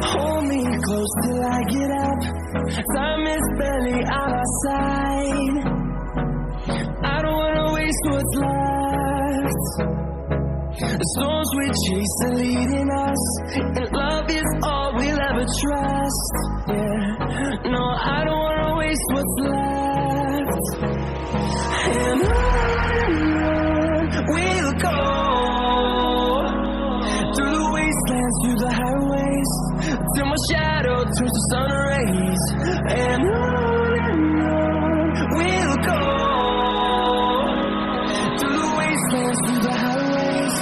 Hold me close till I get up. Time is barely on our side. I don't wanna waste what's left. The storms we chase are leading us, and love is all we'll ever trust. Yeah, no, I don't wanna waste what's left. And on we'll go, through the wastelands, through the highways, till my shadow turns to sun rays. And on we'll go, through the wastelands, through the highways,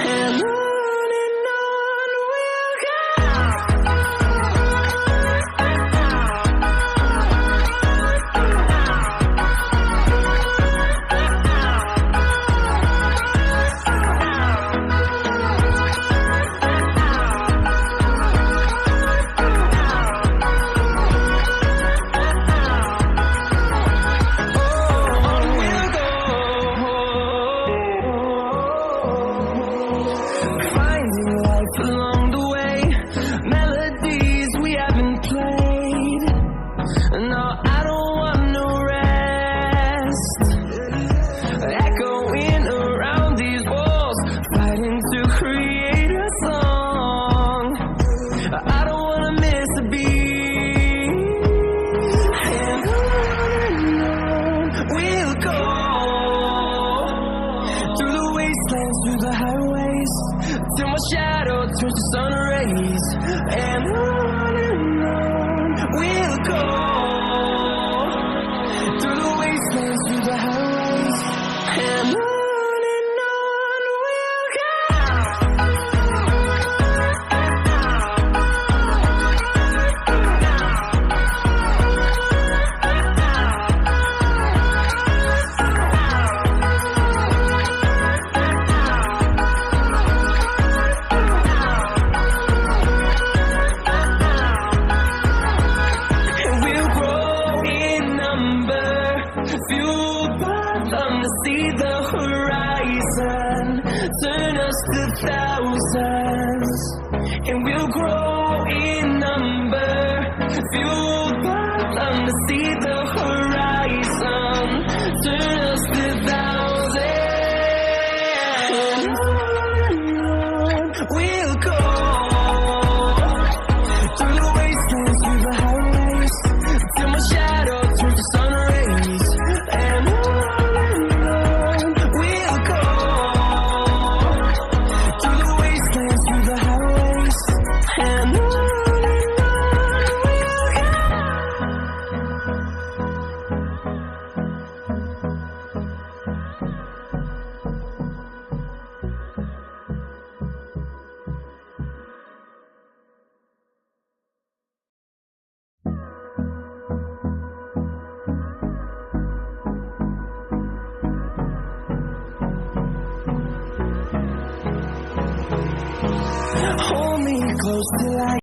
and on we'll go. Along the way, melodies we haven't played. No, I don't want no rest. Echoing around these walls, fighting to create a song. I don't wanna miss a beat. And on we'll go, through the wastelands, through the highways, till my shadow turns to sun rays. And on we'll go, through the wastelands, through the highways, and on we'll go. Fueled by them to see the horizon, turn us to thousands, and we'll grow in number. Fueled by them to see the horizon, turn us to thousands. We'll go, through the wastelands, through the highways, till my shadow turns to sun rays. And on we'll go, through the wastelands, through the highways, and on we'll go. Hold me close till I